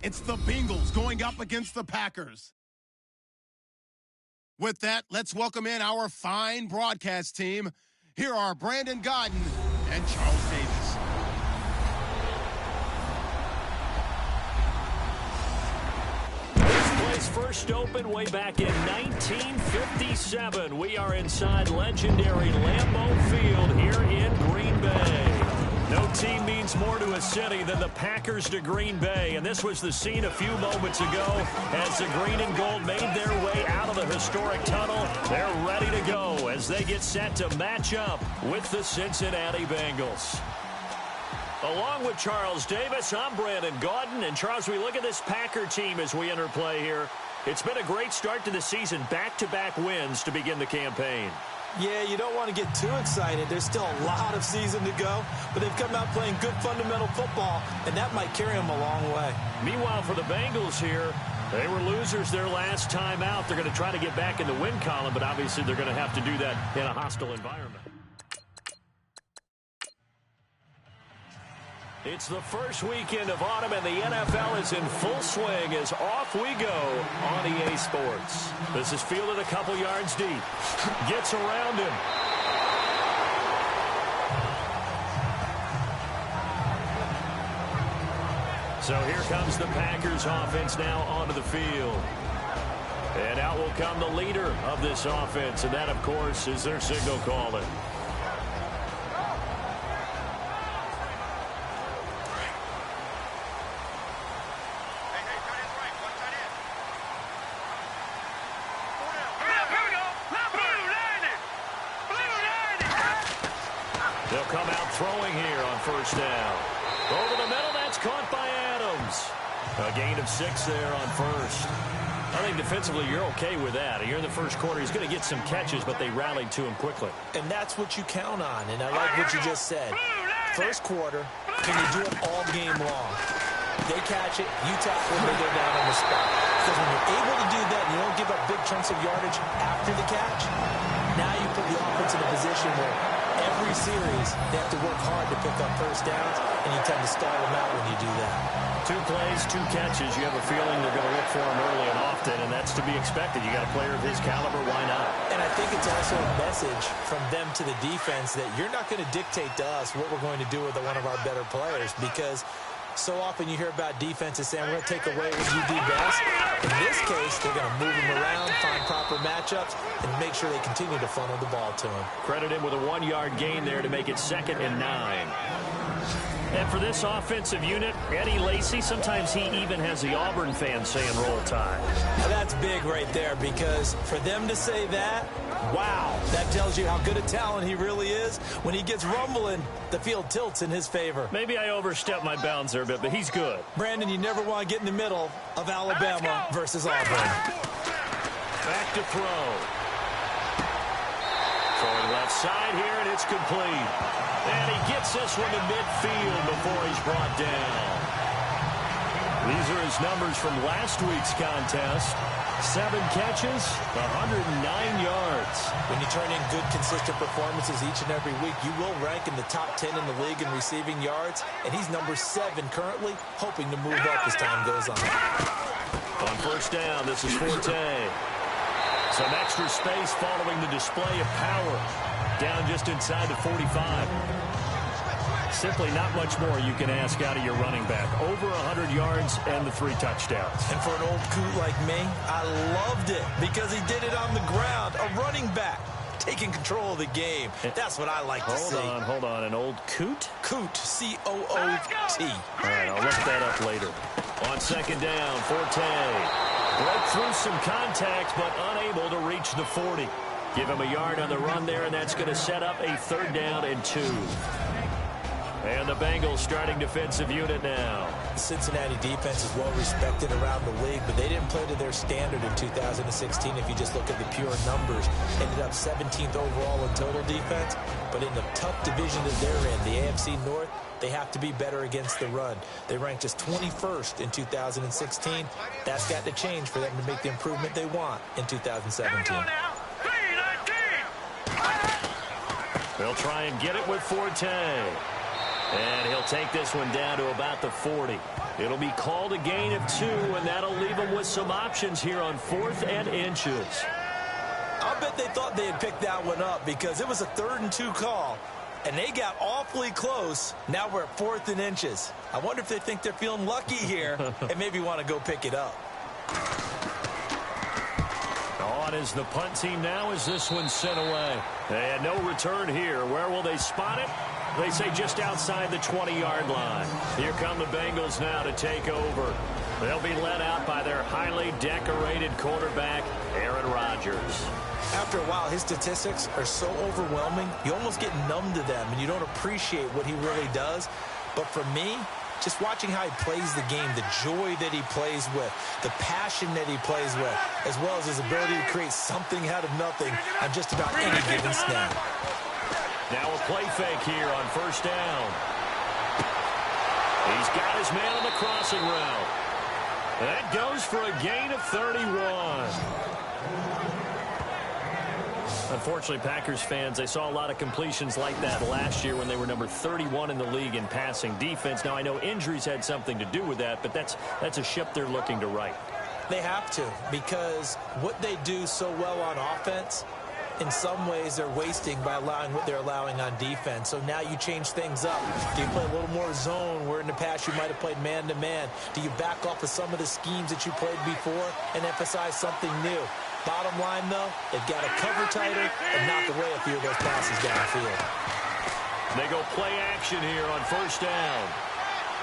It's the Bengals going up against the Packers. With that, let's welcome in our fine broadcast team. Here are Brandon Godden and Charles Davis. This place first opened way back in 1957. We are inside legendary Lambeau Field here in Green Bay. No team means more to a city than the Packers to Green Bay, and this was the scene a few moments ago as the green and gold made their way out of the historic tunnel. They're ready to go as they get set to match up with the Cincinnati Bengals. Along with Charles Davis, I'm Brandon Godden, and Charles, we look at this Packer team as we enter play here. It's been a great start to the season, back-to-back wins to begin the campaign. Yeah, you don't want to get too excited. There's still a lot of season to go, but they've come out playing good fundamental football, and that might carry them a long way. Meanwhile, for the Bengals here, they were losers their last time out. They're going to try to get back in the win column, but obviously they're going to have to do that in a hostile environment. It's the first weekend of autumn, and the NFL is in full swing as off we go on EA Sports. This is fielded a couple yards deep. Gets around him. So here comes the Packers offense now onto the field. And out will come the leader of this offense, and that, of course, is their signal caller. They'll come out throwing here on first down. Over the middle, that's caught by Adams. A gain of 6 there on first. I think defensively you're okay with that. Here in the first quarter, he's going to get some catches, but they rallied to him quickly. And that's what you count on, and I like what you just said. First quarter, can you do it all game long? They catch it, you tackle them, they go down on the spot. Because when you're able to do that and you don't give up big chunks of yardage after the catch, now you put the offense in a position where every series they have to work hard to pick up first downs, and you tend to stall them out when you do that. 2 plays, 2 catches. You have a feeling they're going to look for him early and often, and that's to be expected. You got a player of his caliber, why not? And I think it's also a message from them to the defense that you're not going to dictate to us what we're going to do with one of our better players, because so often you hear about defenses saying, we're going to take away what you do best. In this case, they're going to move him around, find proper matchups, and make sure they continue to funnel the ball to him. Credit him with a 1-yard gain there to make it 2nd and 9. And for this offensive unit, Eddie Lacy, sometimes he even has the Auburn fans saying roll tide. Now that's big right there, because for them to say that, wow, that tells you how good a talent he really is. When he gets rumbling, the field tilts in his favor. Maybe I overstepped my bounds there a bit, but he's good. Brandon, you never want to get in the middle of Alabama versus Auburn. Back to throw. Throwing left side here, and it's complete. And he gets this one to midfield before he's brought down. These are his numbers from last week's contest. 7 catches, 109 yards. When you turn in good, consistent performances each and every week, you will rank in the top 10 in the league in receiving yards. And he's number 7 currently, hoping to move up as time goes on. On first down, this is Forte. Some extra space following the display of power. Down just inside the 45. Simply not much more you can ask out of your running back. Over 100 yards and the 3 touchdowns. And for an old coot like me, I loved it because he did it on the ground. A running back taking control of the game. That's what I like to see. Hold on. An old coot? Coot, C-O-O-T. All right, I'll look that up later. On second down, Forte. Broke through some contact, but unable to reach the 40. Give him a yard on the run there, and that's going to set up a 3rd down and 2. And the Bengals starting defensive unit now. The Cincinnati defense is well respected around the league, but they didn't play to their standard in 2016 if you just look at the pure numbers. Ended up 17th overall in total defense, but in the tough division that they're in, the AFC North, they have to be better against the run. They ranked just 21st in 2016. That's got to change for them to make the improvement they want in 2017. They'll try and get it with Forte. And he'll take this one down to about the 40. It'll be called a gain of 2, and that'll leave them with some options here on 4th and inches. I'll bet they thought they had picked that one up because it was a 3rd and 2 call, and they got awfully close. Now we're at 4th and inches. I wonder if they think they're feeling lucky here and maybe want to go pick it up. On is the punt team now as this one's sent away. And no return here. Where will they spot it? They say just outside the 20-yard line. Here come the Bengals now to take over. They'll be led out by their highly decorated quarterback, Aaron Rodgers. After a while, his statistics are so overwhelming, you almost get numb to them, and you don't appreciate what he really does. But for me, just watching how he plays the game, the joy that he plays with, the passion that he plays with, as well as his ability to create something out of nothing on just about any given snap. Now a play fake here on 1st down. He's got his man on the crossing route. That goes for a gain of 31. Unfortunately, Packers fans, they saw a lot of completions like that last year when they were number 31 in the league in passing defense. Now, I know injuries had something to do with that, but that's a ship they're looking to right. They have to, because what they do so well on offense, in some ways they're wasting by allowing what they're allowing on defense. So now you change things up. Do you play a little more zone where in the past you might have played man-to-man? Do you back off of some of the schemes that you played before and emphasize something new? Bottom line, though, they've got to cover tighter and knock away a few of those passes downfield. They go play action here on 1st down.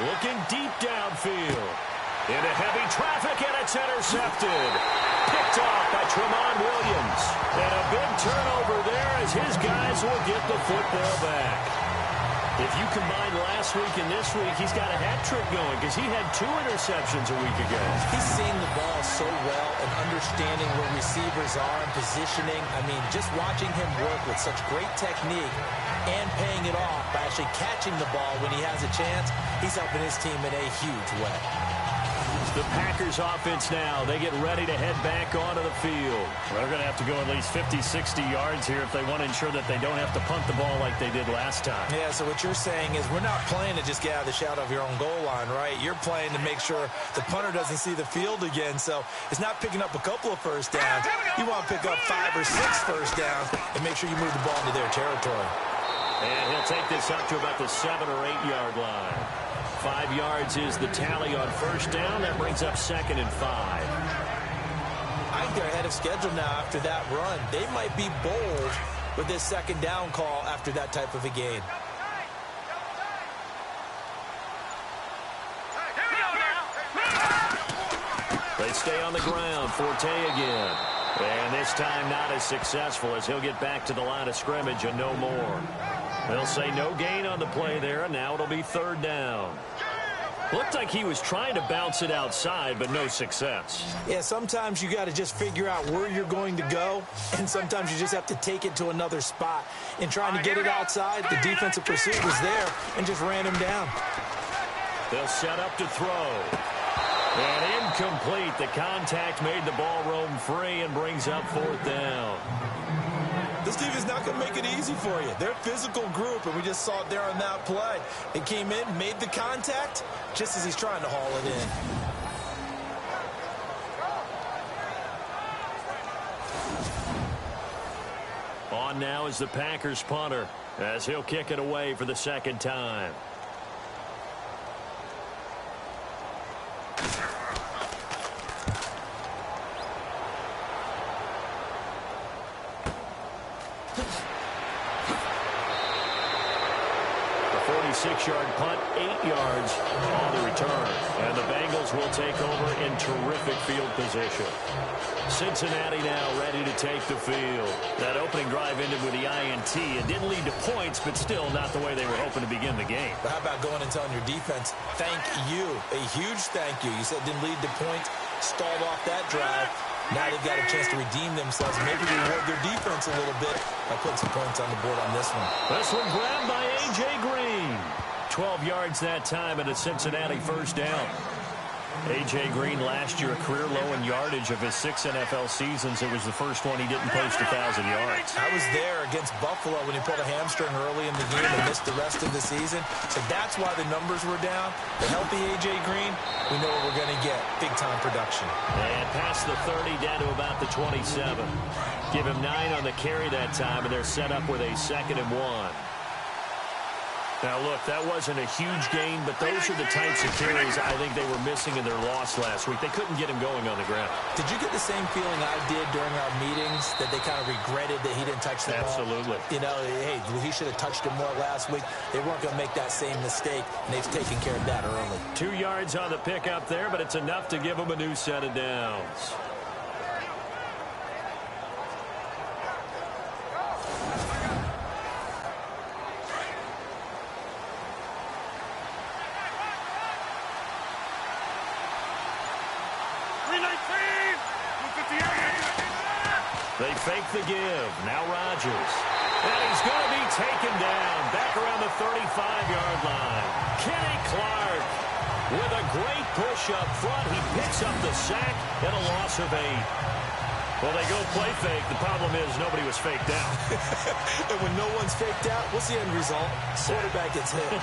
Looking deep downfield. Into heavy traffic, and it's intercepted. Picked off by Tramon Williams. And a big turnover there as his guys will get the football back. If you combine last week and this week, he's got a hat trick going because he had 2 interceptions a week ago. He's seeing the ball so well and understanding where receivers are and positioning. I mean, just watching him work with such great technique and paying it off by actually catching the ball when he has a chance, he's helping his team in a huge way. The Packers offense now, they get ready to head back onto the field. They're going to have to go at least 50, 60 yards here if they want to ensure that they don't have to punt the ball like they did last time. Yeah, so what you're saying is we're not playing to just get out of the shadow of your own goal line, right? You're playing to make sure the punter doesn't see the field again. So it's not picking up a couple of first downs. You want to pick up 5 or 6 first downs and make sure you move the ball into their territory. And he'll take this up to about the 7 or 8 yard line. 5 yards is the tally on 1st down. That brings up 2nd and 5. I think they're ahead of schedule now after that run. They might be bold with this 2nd down call after that type of a gain. They stay on the ground. Forte again. And this time not as successful as he'll get back to the line of scrimmage and no more. They'll say no gain on the play there, and now it'll be 3rd down. Looked like he was trying to bounce it outside, but no success. Yeah, sometimes you got to just figure out where you're going to go, and sometimes you just have to take it to another spot. In trying to get it outside, the defensive pursuit was there and just ran him down. They'll set up to throw. And incomplete. The contact made the ball roam free and brings up 4th down. This team is not going to make it easy for you. They're a physical group, and we just saw it there on that play. It came in, made the contact, just as he's trying to haul it in. On now is the Packers punter, as he'll kick it away for the 2nd time. A 46-yard punt, 8 yards on the return. And the Bengals will take over in terrific field position. Cincinnati now ready to take the field. That opening drive ended with the INT. It didn't lead to points, but still not the way they were hoping to begin the game. But how about going and telling your defense, thank you, a huge thank you. You said it didn't lead to points, stalled off that drive. Now they've got a chance to redeem themselves, maybe reward their defense a little bit by putting some points on the board on this one. This one grabbed by A.J. Green. 12 yards that time, and a Cincinnati 1st down. A.J. Green last year, a career low in yardage of his 6 NFL seasons. It was the first one he didn't post 1,000 yards. I was there against Buffalo when he pulled a hamstring early in the game and missed the rest of the season. So that's why the numbers were down. The healthy A.J. Green, we know what we're going to get. Big-time production. And past the 30 down to about the 27. Give him 9 on the carry that time, and they're set up with a 2nd and 1. Now, look, that wasn't a huge gain, but those are the types of carries I think they were missing in their loss last week. They couldn't get him going on the ground. Did you get the same feeling I did during our meetings, that they kind of regretted that he didn't touch the ball? Absolutely. You know, hey, he should have touched it more last week. They weren't going to make that same mistake, and they've taken care of that early. 2 yards on the pickup there, but it's enough to give him a new set of downs. They fake the give. Now Rodgers. And he's going to be taken down back around the 35-yard line. Kenny Clark with a great push up front. He picks up the sack and a loss of 8. Well, they go play fake. The problem is nobody was faked out. And when no one's faked out, what's the end result? Quarterback gets hit.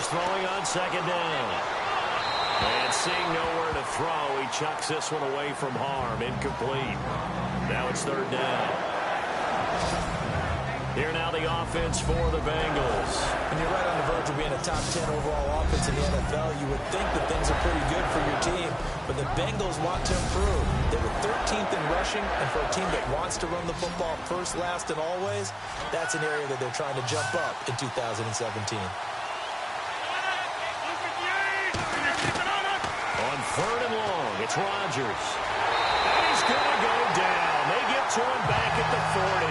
Throwing on 2nd down. And seeing nowhere to throw, he chucks this one away from harm. Incomplete. Now it's 3rd down. Here now the offense for the Bengals. When you're right on the verge of being a top 10 overall offense in the NFL, you would think that things are pretty good for your team. But the Bengals want to improve. They were 13th in rushing, and for a team that wants to run the football first, last, and always, that's an area that they're trying to jump up in 2017. 3rd and long, it's Rodgers. And he's going to go down. They get to him back at the 40.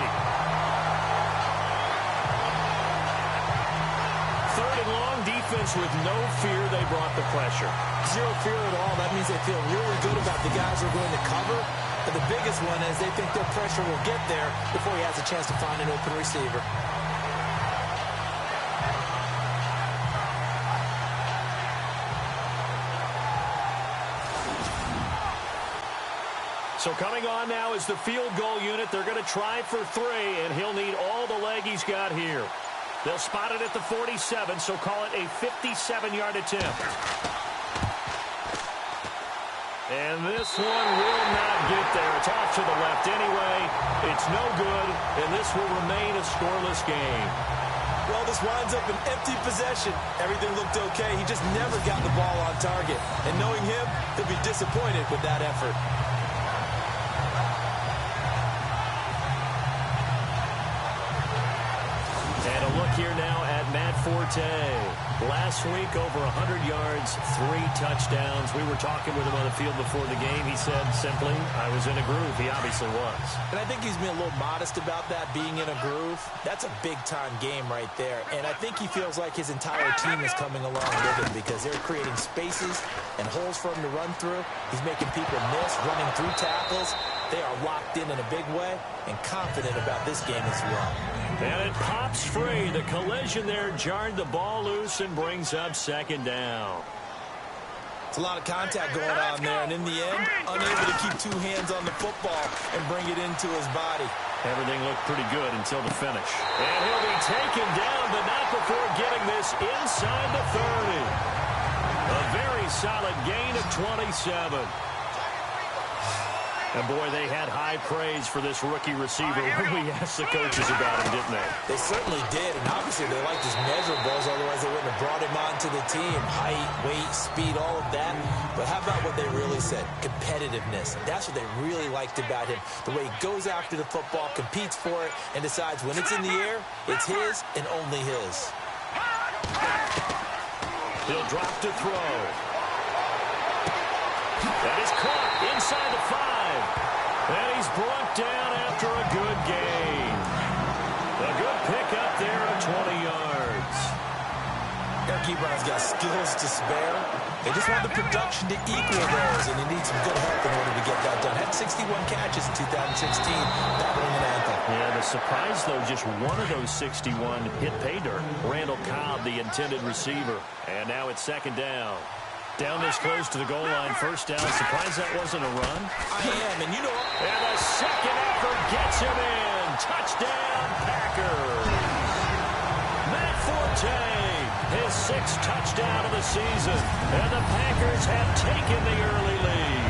3rd and long, defense with no fear. They brought the pressure. Zero fear at all. That means they feel really good about the guys who are going to cover. But the biggest one is they think their pressure will get there before he has a chance to find an open receiver. So coming on now is the field goal unit. They're going to try for 3, and he'll need all the leg he's got here. They'll spot it at the 47, so call it a 57-yard attempt. And this one will not get there. It's off to the left anyway. It's no good, and this will remain a scoreless game. Well, this winds up an empty possession. Everything looked okay. He just never got the ball on target. And knowing him, he'll be disappointed with that effort. Here now at Matt Forte. Last week, over 100 yards, 3 touchdowns. We were talking with him on the field before the game. He said simply, I was in a groove. He obviously was. And I think he's being a little modest about that, being in a groove. That's a big-time game right there. And I think he feels like his entire team is coming along with him because they're creating spaces and holes for him to run through. He's making people miss, running through tackles. They are locked in a big way and confident about this game as well. And it pops free. The collision there jarred the ball loose and brings up 2nd down. It's a lot of contact going on there, and in the end, unable to keep 2 hands on the football and bring it into his body. Everything looked pretty good until the finish. And he'll be taken down, but not before getting this inside the 30. A very solid gain of 27. And, boy, they had high praise for this rookie receiver when we asked the coaches about him, didn't they? They certainly did, and obviously they liked his measurables, otherwise they wouldn't have brought him onto the team. Height, weight, speed, all of that. But how about what they really said? Competitiveness. That's what they really liked about him. The way he goes after the football, competes for it, and decides when it's in the air, it's his and only his. He'll drop to throw. That is caught inside the 5. And he's brought down after a good gain. A good pickup there of 20 yards. Eric Ebron's got skills to spare. They just want the production to equal those, and he needs some good help in order to get that done. Had 61 catches in 2016, battling an ankle. Yeah, the surprise, though, just one of those 61 hit pay dirt. Randall Cobb, the intended receiver. And now it's second down. Down this close to the goal line, first down. Surprised that wasn't a run? I am, and you know what? And the second effort gets him in. Touchdown, Packers. Matt Forte, his sixth touchdown of the season. And the Packers have taken the early lead.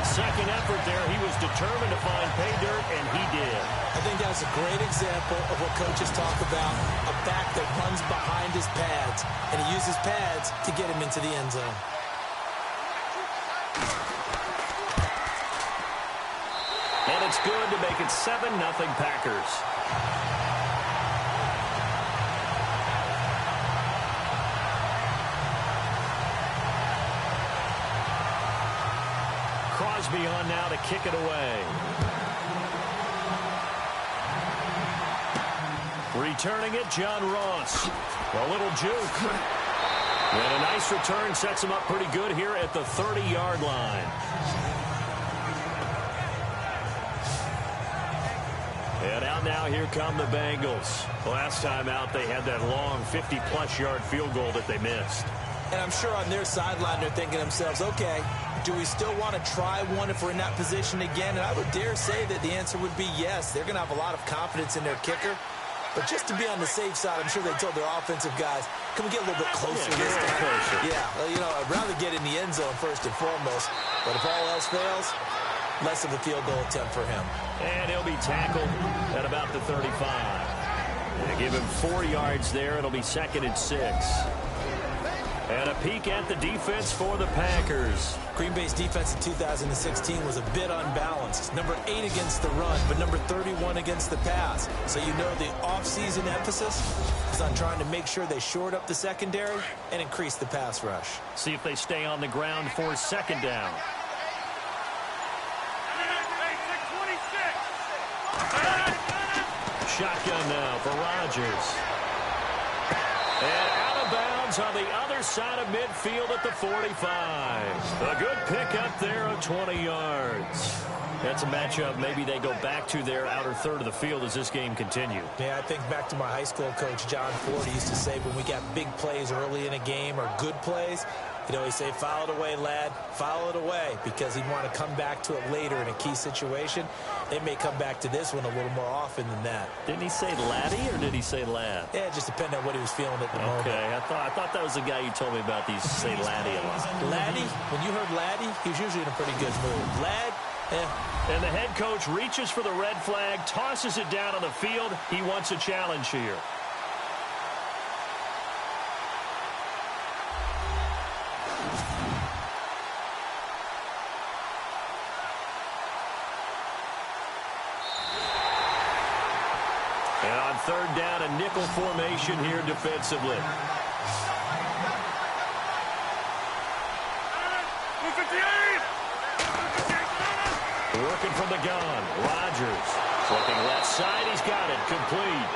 Second effort there, he was determined to find pay dirt, and he did. I think that's a great example of what coaches talk about, a back that runs behind his pads, and he uses pads to get him into the end zone. And it's good to make it 7-0 Packers. Crosby on now to kick it away. Returning it, John Ross. A little juke. And a nice return sets him up pretty good here at the 30-yard line. And out now, here come the Bengals. Last time out, they had that long 50-plus yard field goal that they missed. And I'm sure on their sideline, they're thinking to themselves, okay, do we still want to try one if we're in that position again? And I would dare say that the answer would be yes. They're going to have a lot of confidence in their kicker. But just to be on the safe side, I'm sure they told their offensive guys, can we get a little bit closer this time? Yeah, well, you know, I'd rather get in the end zone first and foremost. But if all else fails, less of a field goal attempt for him. And he'll be tackled at about the 35. They give him 4 yards there. It'll be 2nd and 6. And a peek at the defense for the Packers. Green Bay's defense in 2016 was a bit unbalanced. Number 8 against the run, but number 31 against the pass. So you know the offseason emphasis is on trying to make sure they shore up the secondary and increase the pass rush. See if they stay on the ground for second down. Shotgun now for Rodgers. And out of bounds on the other side of midfield at the 45. A good pickup there of 20 yards. That's a matchup maybe they go back to their outer third of the field as this game continues. Yeah, I think back to my high school coach, John Ford. He used to say when we got big plays early in a game or good plays, he'd always say, foul it away, lad, foul it away, because he'd want to come back to it later in a key situation. They may come back to this one a little more often than that. Didn't he say laddie or did he say lad? Yeah, it just depended on what he was feeling at the moment. Okay, I thought that was the guy you told me about. He used to say laddie a lot. Laddie, when you heard laddie, he was usually in a pretty good mood. Lad, And the head coach reaches for the red flag, tosses it down on the field. He wants a challenge here. And on third down, a nickel formation here defensively. Working from the gun, Rodgers looking left side. He's got it complete.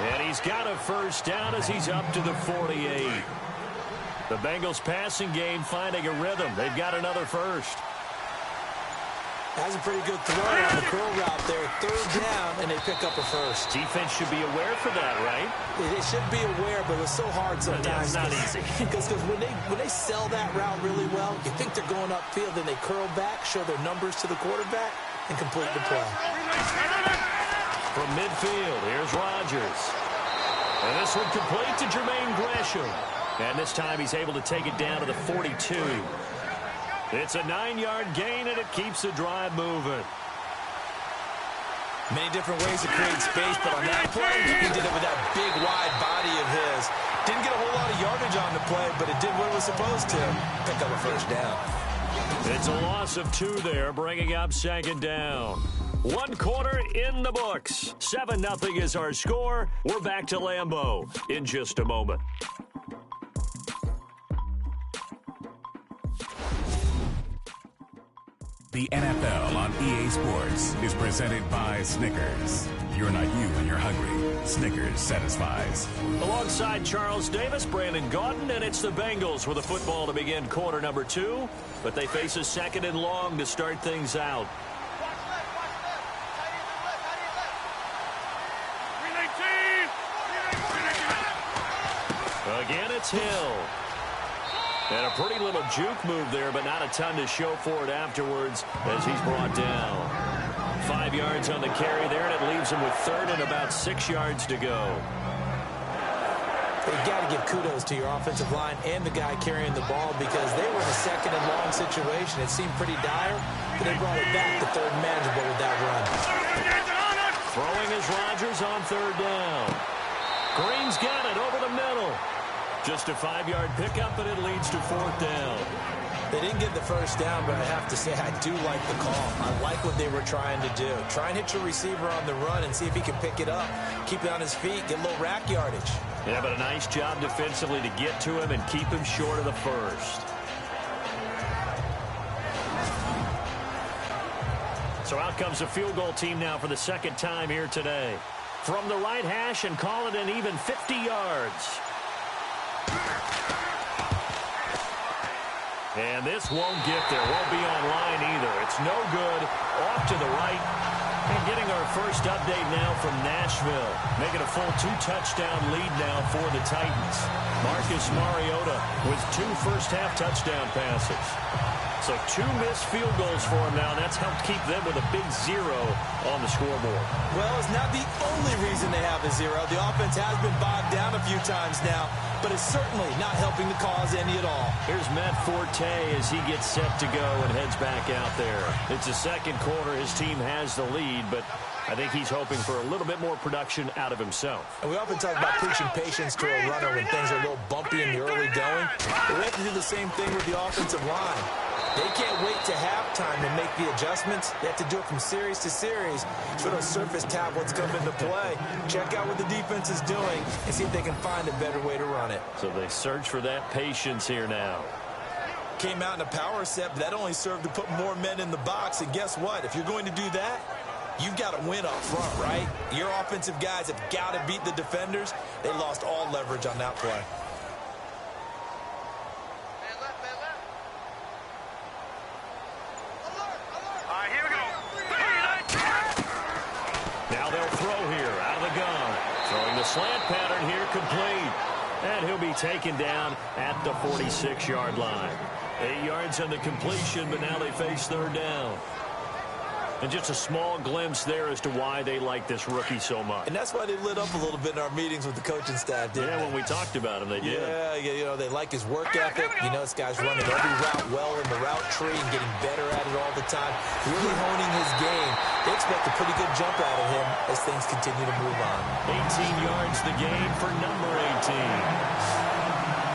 And he's got a first down as he's up to the 48. The Bengals passing game finding a rhythm. They've got another first. Has a pretty good throw on the curl route there. Third down, and they pick up a first. Defense should be aware for that, right? They should be aware, but it's so hard sometimes. It's not easy. Because when they sell that route really well, you think they're going upfield, then they curl back, show their numbers to the quarterback, and complete the play. From midfield, here's Rodgers. And this one complete to Jermaine Gresham. And this time he's able to take it down to the 42. It's a 9-yard gain, and it keeps the drive moving. Many different ways to create space, but on that play, he did it with that big, wide body of his. Didn't get a whole lot of yardage on the play, but it did what it was supposed to. Pick up a first down. It's a loss of 2 there, bringing up second down. 1 quarter in the books. 7-0 is our score. We're back to Lambeau in just a moment. The NFL on EA Sports is presented by Snickers. You're not you when you're hungry. Snickers satisfies. Alongside Charles Davis, Brandon Gaudin, and it's the Bengals with a football to begin quarter number 2. But they face a second and long to start things out. Again, it's Hill. And a pretty little juke move there, but not a ton to show for it afterwards as he's brought down. 5 yards on the carry there, and it leaves him with third and about 6 yards to go. You've got to give kudos to your offensive line and the guy carrying the ball because they were in a second and long situation. It seemed pretty dire, but they brought it back to third and manageable with that run. Throwing is Rodgers on third down. Green's got it over the middle. Just a 5-yard pickup, and it leads to fourth down. They didn't get the first down, but I have to say I do like the call. I like what they were trying to do. Try and hit your receiver on the run and see if he can pick it up, keep it on his feet, get a little rack yardage. Yeah, but a nice job defensively to get to him and keep him short of the first. So out comes the field goal team now for the second time here today. From the right hash and call it an even 50 yards. And this won't get there. Won't be online either. It's no good. Off to the right. And getting our first update now from Nashville. Making a full 2-touchdown lead now for the Titans. Marcus Mariota with 2 first-half touchdown passes. So 2 missed field goals for him now, and that's helped keep them with a big 0 on the scoreboard. Well, it's not the only reason they have a 0. The offense has been bogged down a few times now, but it's certainly not helping the cause any at all. Here's Matt Forte as he gets set to go and heads back out there. It's the second quarter. His team has the lead, but I think he's hoping for a little bit more production out of himself. And we often talk about preaching patience to a runner when things are a little bumpy in the early going. But we have to do the same thing with the offensive line. They can't wait to halftime to make the adjustments. They have to do it from series to series. So those surface tablets come into play. Check out what the defense is doing and see if they can find a better way to run it. So they search for that patience here now. Came out in a power set, but that only served to put more men in the box. And guess what? If you're going to do that, you've got to win up front, right? Your offensive guys have got to beat the defenders. They lost all leverage on that play. Slant pattern here complete. And he'll be taken down at the 46-yard line. 8 yards on the completion, but now they face third down. And just a small glimpse there as to why they like this rookie so much. And that's why they lit up a little bit in our meetings with the coaching staff, didn't they? Yeah, when we talked about him, they did. Yeah, you know, they like his work ethic. You know, this guy's running every route well in the route tree and getting better at it all the time. Really honing his game. They expect a pretty good jump out of him as things continue to move on. 18 yards the gain for number 18.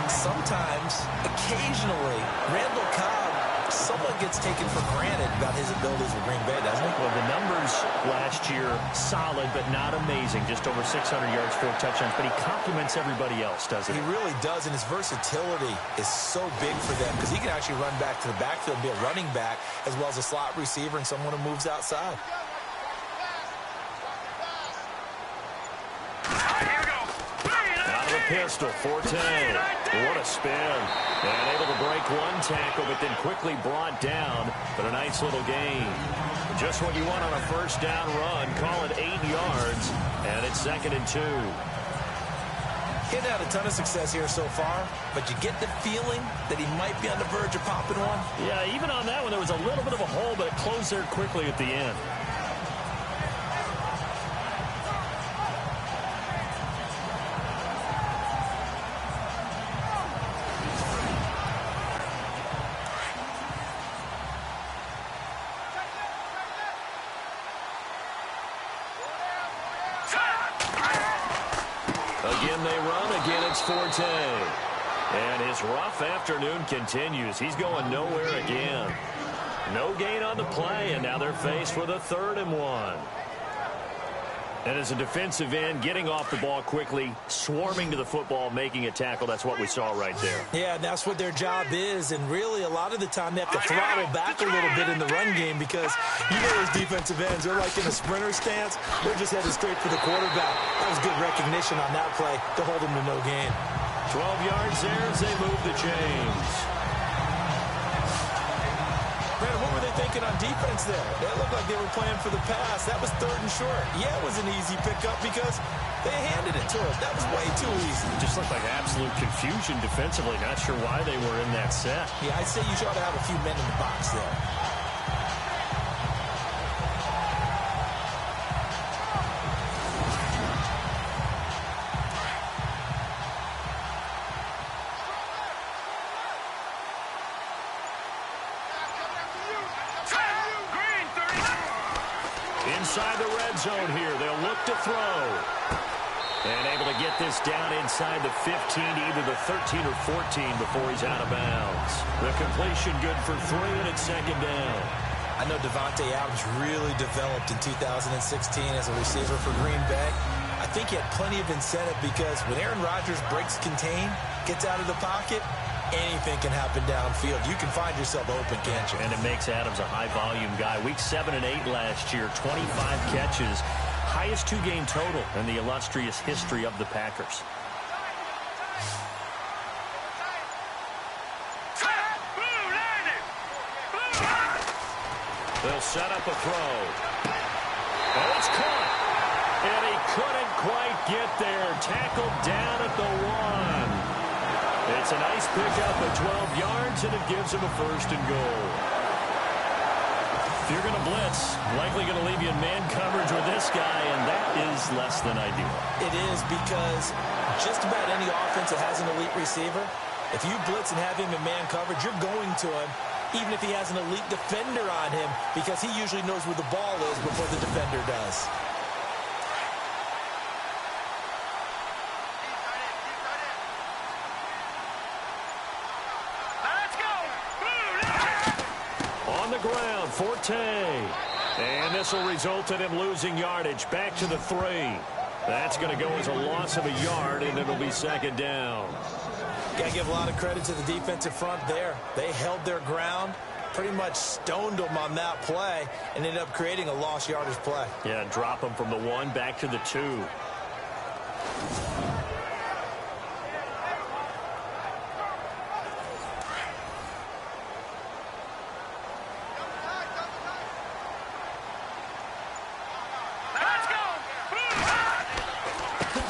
Sometimes, occasionally, Randall Cobb, someone gets taken for granted about his abilities with Green Bay, doesn't he? Well, the numbers last year, solid but not amazing. Just over 600 yards, 4 touchdowns. But he compliments everybody else, doesn't he? He really does, and his versatility is so big for them because he can actually run back to the backfield and be a running back as well as a slot receiver and someone who moves outside. Pistol, Forte. What a spin. And able to break one tackle, but then quickly brought down. But a nice little gain. Just what you want on a first down run. Call it 8 yards. And it's 2nd and 2. He hadn't had a ton of success here so far, but you get the feeling that he might be on the verge of popping one. Yeah, even on that one, there was a little bit of a hole, but it closed there quickly at the end. Again, they run. Again, it's Forte. And his rough afternoon continues. He's going nowhere again. No gain on the play, and now they're faced with a 3rd and 1. And as a defensive end, getting off the ball quickly, swarming to the football, making a tackle, that's what we saw right there. Yeah, and that's what their job is. And really, a lot of the time, they have to throttle back a little bit in the run game because you know those defensive ends, they're like in a sprinter stance. They're just headed straight for the quarterback. That was good recognition on that play to hold them to no gain. 12 yards there as they move the chains. Brandon, what were they thinking on defense there? They looked like they were playing for the pass. That was 3rd and short. Yeah, it was an easy pickup because they handed it to us. That was way too easy. Just looked like absolute confusion defensively. Not sure why they were in that set. Yeah, I'd say you ought to have a few men in the box there. Inside the red zone here, they'll look to throw. And able to get this down inside the 15, either the 13 or 14 before he's out of bounds. The completion good for 3, and it's 2nd down. I know Devontae Adams really developed in 2016 as a receiver for Green Bay. I think he had plenty of incentive because when Aaron Rodgers breaks contain, gets out of the pocket, anything can happen downfield. You can find yourself open, can't you? And it makes Adams a high-volume guy. Week 7 and 8 last year, 25 catches. Highest 2-game total in the illustrious history of the Packers. They'll set up a throw. Oh, it's caught. And he couldn't quite get there. Tackled down at the 1. It's a nice pickup of 12 yards, and it gives him a 1st and goal. If you're going to blitz, likely going to leave you in man coverage with this guy, and that is less than ideal. It is because just about any offense that has an elite receiver, if you blitz and have him in man coverage, you're going to him, even if he has an elite defender on him, because he usually knows where the ball is before the defender does. Ground, Forte. And this will result in him losing yardage. Back to the 3. That's going to go as a loss of a yard, and it'll be 2nd down. Got to give a lot of credit to the defensive front there. They held their ground, pretty much stoned them on that play, and ended up creating a lost yardage play. Yeah, drop them from the 1 back to the 2.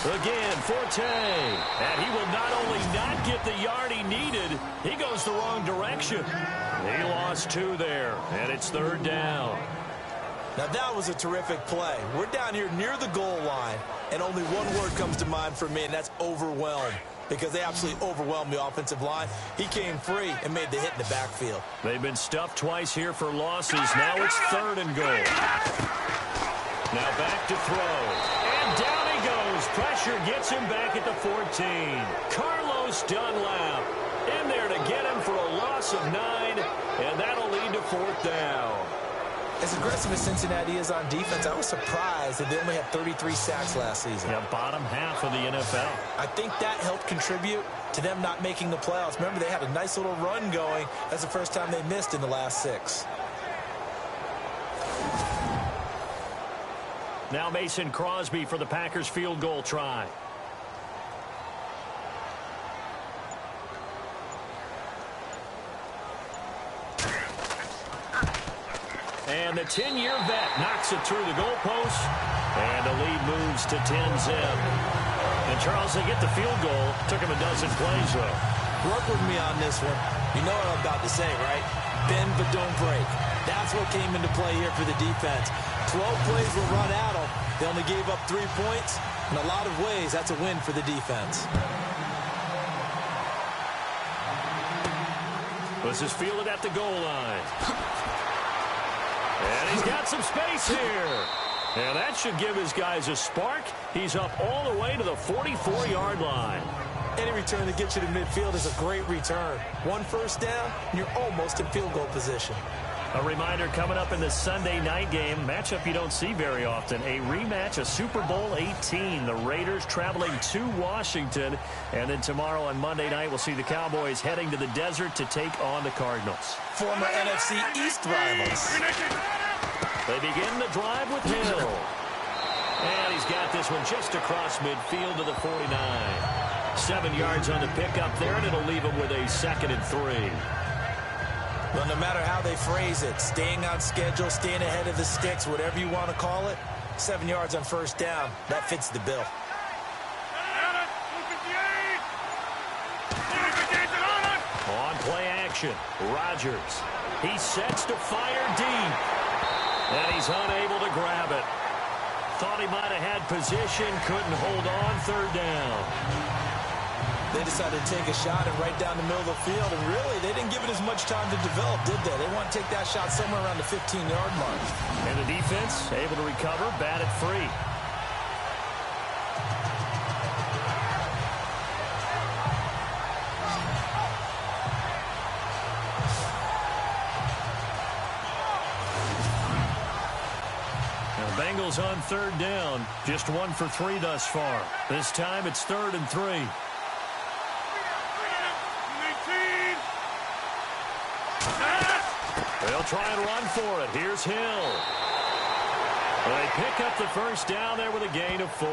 Again, Forte. And he will not only not get the yard he needed, he goes the wrong direction. He lost 2 there, and it's 3rd down. Now, that was a terrific play. We're down here near the goal line, and only one word comes to mind for me, and that's overwhelmed, because they absolutely overwhelmed the offensive line. He came free and made the hit in the backfield. They've been stuffed twice here for losses. Now it's 3rd and goal. Now back to throw. And down he goes. Pressure gets him back at the 14. Carlos Dunlap in there to get him for a loss of 9, and that'll lead to 4th down. As aggressive as Cincinnati is on defense, I was surprised that they only had 33 sacks last season. Yeah, bottom half of the NFL. I think that helped contribute to them not making the playoffs. Remember, they had a nice little run going. That's the first time they missed in the last 6. Now Mason Crosby for the Packers field goal try. And the 10-year vet knocks it through the goalpost, and the lead moves to 10-zip. And Charles, they get the field goal. Took him a dozen plays, though. Work with me on this one. You know what I'm about to say, right? Bend but don't break. That's what came into play here for the defense. 12 plays were run at them. They only gave up 3 points. In a lot of ways, that's a win for the defense. This is fielded at the goal line. And he's got some space here. And that should give his guys a spark. He's up all the way to the 44-yard line. Any return that gets you to midfield is a great return. 1 first down, and you're almost in field goal position. A reminder coming up in the Sunday night game, matchup you don't see very often, a rematch of Super Bowl 18. The Raiders traveling to Washington. And then tomorrow on Monday night, we'll see the Cowboys heading to the desert to take on the Cardinals. Former NFC East rivals. They begin the drive with Hill. And he's got this one just across midfield to the 49. 7 yards on the pickup there, and it'll leave him with a 2nd and 3. Well, no matter how they phrase it, staying on schedule, staying ahead of the sticks, whatever you want to call it, 7 yards on first down, that fits the bill. On play action, Rodgers. He sets to fire deep. And he's unable to grab it. Thought he might have had position, couldn't hold on, 3rd down. They decided to take a shot and right down the middle of the field, and really, they didn't give it as much time to develop, did they? They want to take that shot somewhere around the 15-yard mark. And the defense able to recover, bat it free. Now, the Bengals on 3rd down, just 1 for 3 thus far. This time it's 3rd and 3. They'll try and run for it. Here's Hill. They pick up the first down there with a gain of 4.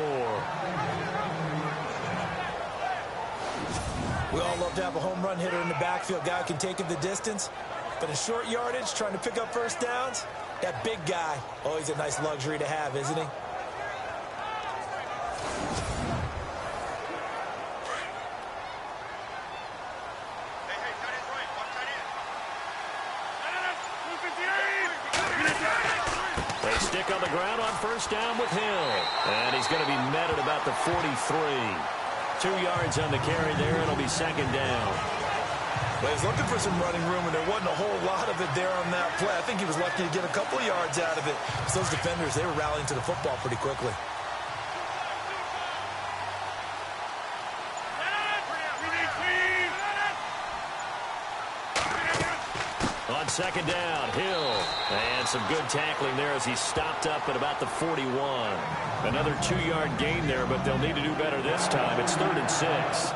We all love to have a home run hitter in the backfield, guy who can take it the distance. But in short yardage, trying to pick up first downs, that big guy, always a nice luxury to have, isn't he? Stick on the ground on first down with Hill. And he's going to be met at about the 43. 2 yards on the carry there. It'll be 2nd down. Well, he's looking for some running room, and there wasn't a whole lot of it there on that play. I think he was lucky to get a couple of yards out of it. So those defenders, they were rallying to the football pretty quickly. On 2nd down, Hill. And some good tackling there as he stopped up at about the 41. Another 2-yard gain there, but they'll need to do better this time. It's 3rd and 6.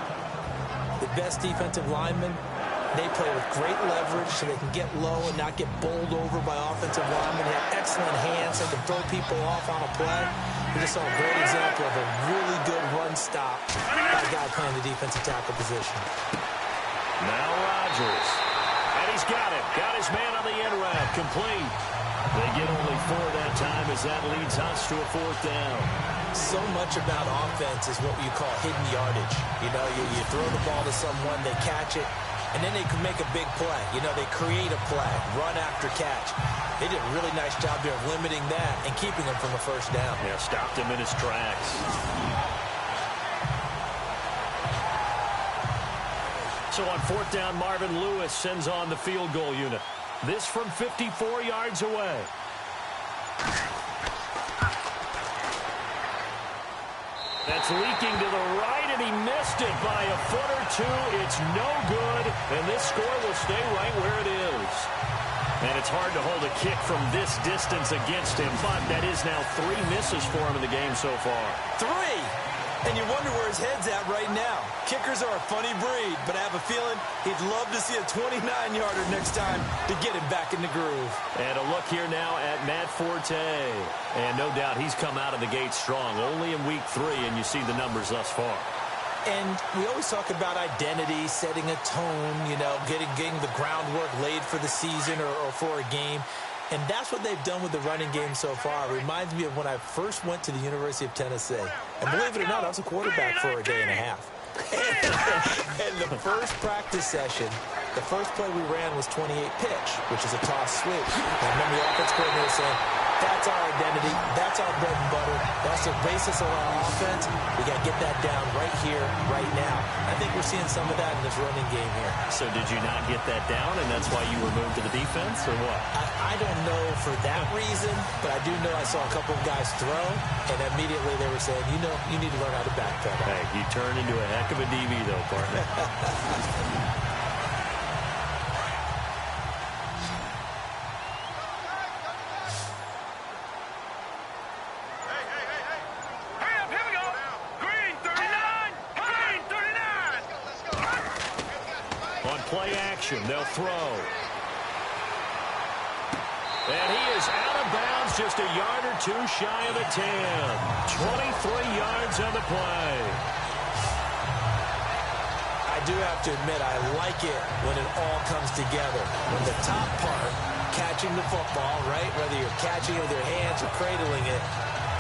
The best defensive linemen, they play with great leverage so they can get low and not get bowled over by offensive linemen. They have excellent hands. They can throw people off on a play. We just saw a great example of a really good run stop by a guy playing the defensive tackle position. Now Rodgers. And he's got it. Got his man on the end route. Complete. They get only 4 that time as that leads us to a 4th down. So much about offense is what you call hidden yardage. You know, you throw the ball to someone, they catch it, and then they can make a big play. You know, they create a play, run after catch. They did a really nice job there of limiting that and keeping him from a first down. Yeah, stopped him in his tracks. So on 4th down, Marvin Lewis sends on the field goal unit. This from 54 yards away. That's leaking to the right, and he missed it by a foot or 2. It's no good, and this score will stay right where it is. And it's hard to hold a kick from this distance against him, but that is now 3 misses for him in the game so far. 3! And you wonder where his head's at right now. Kickers are a funny breed, but I have a feeling he'd love to see a 29-yarder next time to get him back in the groove. And a look here now at Matt Forte. And no doubt he's come out of the gate strong, only in week 3, and you see the numbers thus far. And we always talk about identity, setting a tone, you know, getting the groundwork laid for the season or for a game. And that's what they've done with the running game so far. It reminds me of when I first went to the University of Tennessee. And believe it or not, I was a quarterback for a day and a half. And the first practice session, the first play we ran was 28 pitch, which is a toss sweep. And I remember the offense coordinator saying, that's our identity, that's our bread and butter, that's the basis of our offense. We got to get that down right here, right now. I think we're seeing some of that in this running game here. So did you not get that down, and that's why you were moved to the defense, or what? I don't know for that reason, but I do know I saw a couple of guys throw, and immediately they were saying, you know, you need to learn how to backpedal. Hey, you turned into a heck of a DB, though, partner. On play action, they'll throw. And he is out of bounds, just a yard or two shy of the 10. 23 yards on the play. I do have to admit, I like it when it all comes together. When the top part, catching the football, right, whether you're catching it with your hands or cradling it,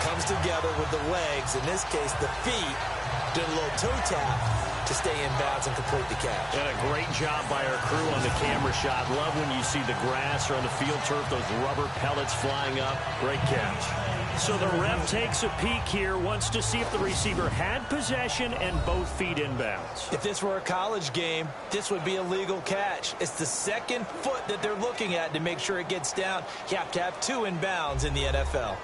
comes together with the legs, in this case the feet, did a little toe tap to stay in bounds and complete the catch. And a great job by our crew on the camera shot. Love when you see the grass or on the field turf, those rubber pellets flying up. Great catch. So the ref takes a peek here, wants to see if the receiver had possession and both feet inbounds. If this were a college game, this would be a legal catch. It's the second foot that they're looking at to make sure it gets down. You have to have two inbounds in the NFL.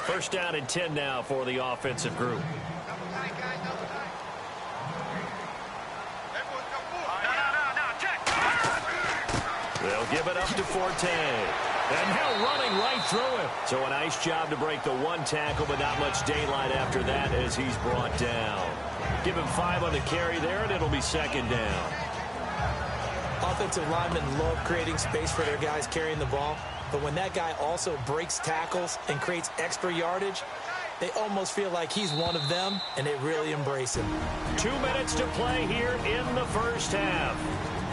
First down and 10 now for the offensive group. They'll give it up to Forte. And now running right through it. So a nice job to break the one tackle, but not much daylight after that as he's brought down. Give him 5 on the carry there, and it'll be second down. Offensive linemen love creating space for their guys carrying the ball. But when that guy also breaks tackles and creates extra yardage, they almost feel like he's one of them, and they really embrace him. 2 minutes to play here in the first half.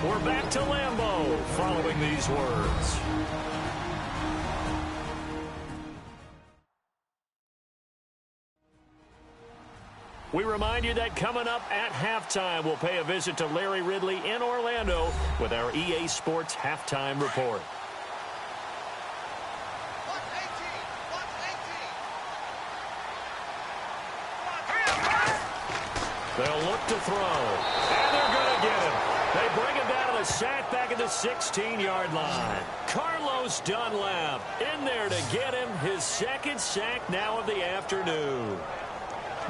We're back to Lambeau following these words. We remind you that coming up at halftime, we'll pay a visit to Larry Ridley in Orlando with our EA Sports Halftime Report. They'll look to throw, and they're going to get him. They bring him down to the sack back at the 16-yard line. Carlos Dunlap in there to get him his second sack now of the afternoon.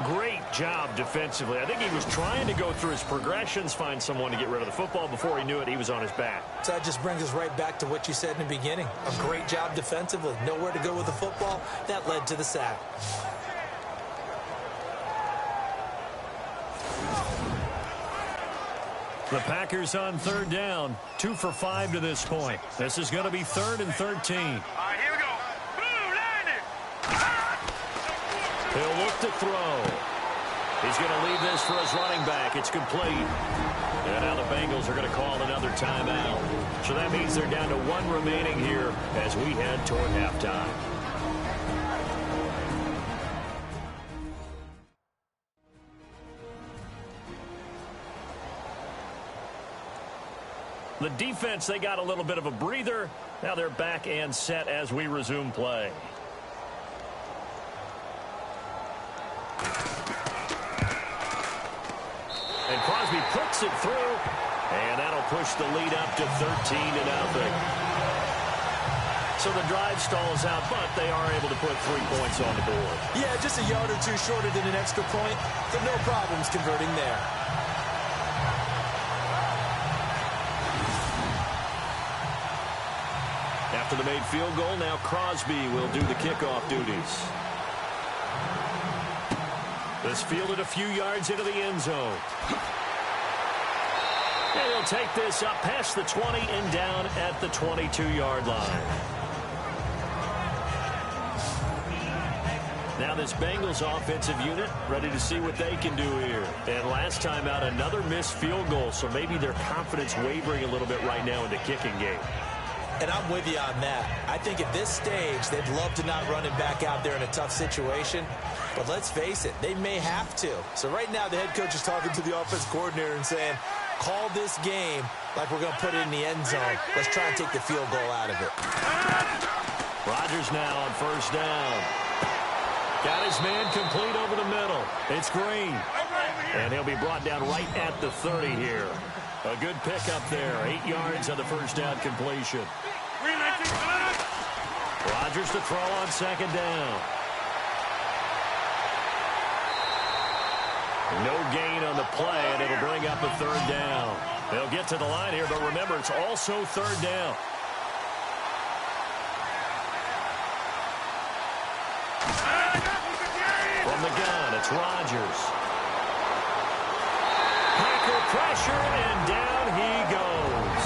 Great job defensively. I think he was trying to go through his progressions, find someone to get rid of the football. Before he knew it, he was on his back. So that just brings us right back to what you said in the beginning. A great job defensively. Nowhere to go with the football. That led to the sack. The Packers on third down. 2 for 5 to this point. This is going to be 3rd and 13. All right, here we go. Boom, line it. He'll look to throw. He's going to leave this for his running back. It's complete. And now the Bengals are going to call another timeout. So that means they're down to 1 remaining here as we head toward halftime. The defense, they got a little bit of a breather. Now they're back and set as we resume play. And Crosby puts it through. And that'll push the lead up to 13-0. So the drive stalls out, but they are able to put 3 points on the board. Yeah, just a yard or two shorter than an extra point, but no problems converting there. After the made field goal, now Crosby will do the kickoff duties. This fielded a few yards into the end zone. And he'll take this up past the 20 and down at the 22-yard line. Now this Bengals offensive unit ready to see what they can do here. And last time out, another missed field goal, so maybe their confidence wavering a little bit right now in the kicking game. And I'm with you on that. I think at this stage, they'd love to not run him back out there in a tough situation. But let's face it, they may have to. So right now, the head coach is talking to the offense coordinator and saying, call this game like we're going to put it in the end zone. Let's try and take the field goal out of it. Rodgers now on first down. Got his man complete over the middle. It's Green. And he'll be brought down right at the 30 here. A good pickup there. 8 yards on the first down completion. Rodgers to throw on second down. No gain on the play, and it'll bring up a third down. They'll get to the line here, but remember, it's also third down. From the gun, it's Rodgers. Packer pressure, and down he goes.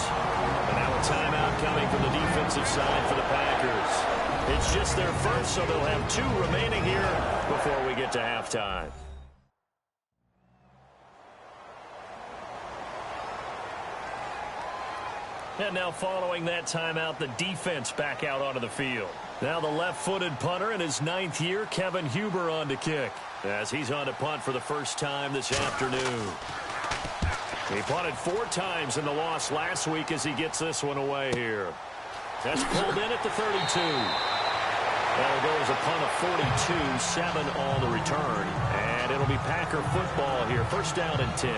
And now a timeout coming from the defensive side for the Packers. It's just their first, so they'll have 2 remaining here before we get to halftime. And now following that timeout, the defense back out onto the field. Now the left-footed punter in his 9th year, Kevin Huber, on to kick, as he's on to punt for the first time this afternoon. He punted 4 times in the loss last week as he gets this one away here. That's pulled in at the 32. That'll go as a punt of 42, 7 on the return. And it'll be Packer football here, first down and 10.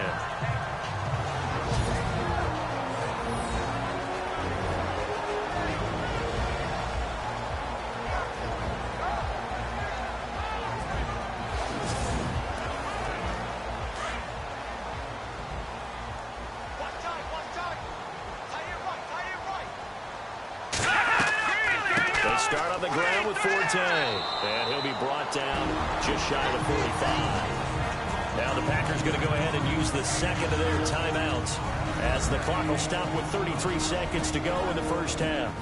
Start on the ground with Forte, and he'll be brought down just shy of the 45. Now the Packers going to go ahead and use the second of their timeouts as the clock will stop with 33 seconds to go in the first half.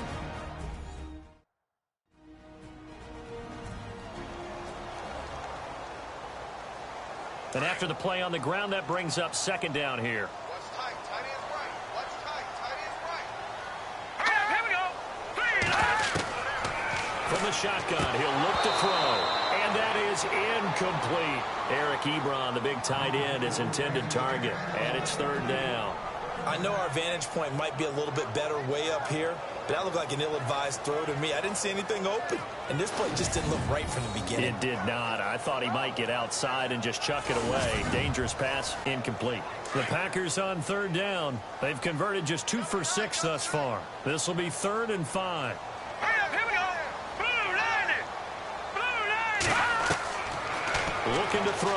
And after the play on the ground, that brings up second down here. From the shotgun, he'll look to throw, and that is incomplete. Eric Ebron, the big tight end, is intended target, and it's third down. I know our vantage point might be a little bit better way up here, but that looked like an ill-advised throw to me. I didn't see anything open, and this play just didn't look right from the beginning. It did not. I thought he might get outside and just chuck it away. Dangerous pass, incomplete. The Packers on third down. They've converted just 2 for 6 thus far. This will be 3rd and 5. Looking to throw.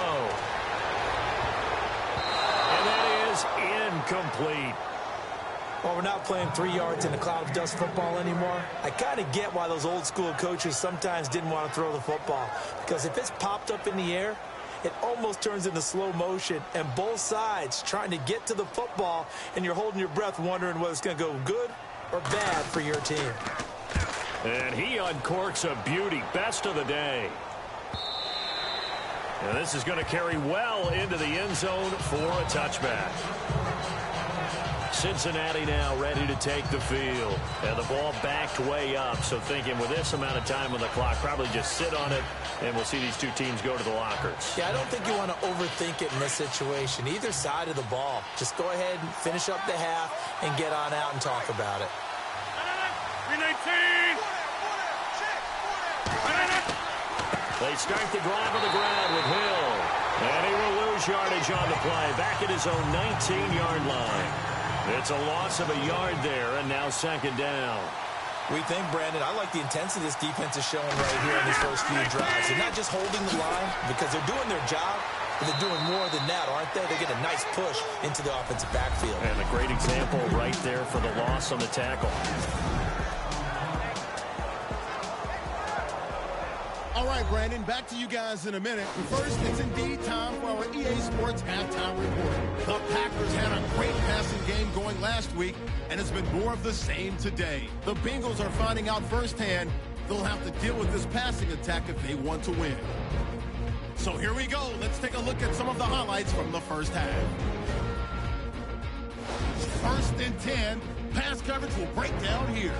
And that is incomplete. Well, we're not playing 3 yards in a cloud of dust football anymore. I kind of get why those old school coaches sometimes didn't want to throw the football. Because if it's popped up in the air, it almost turns into slow motion. And both sides trying to get to the football, and you're holding your breath wondering whether it's going to go good or bad for your team. And he uncorks a beauty. Best of the day. And this is going to carry well into the end zone for a touchback. Cincinnati now ready to take the field. And the ball backed way up. So thinking with this amount of time on the clock, probably just sit on it, and we'll see these 2 teams go to the lockers. Yeah, I don't think you want to overthink it in this situation. Either side of the ball. Just go ahead and finish up the half and get on out and talk about it. 319. They start the drive on the ground with Hill. And he will lose yardage on the play. Back at his own 19-yard line. It's a loss of a yard there, and now second down. We think, Brandon, I like the intensity this defense is showing right here in these first few drives. They're not just holding the line because they're doing their job, but they're doing more than that, aren't they? They get a nice push into the offensive backfield. And a great example right there for the loss on the tackle. All right, Brandon, back to you guys in a minute. But first, it's indeed time for our EA Sports halftime report. The Packers had a great passing game going last week, and it's been more of the same today. The Bengals are finding out firsthand they'll have to deal with this passing attack if they want to win. So here we go. Let's take a look at some of the highlights from the first half. 1st and 10, pass coverage will break down here.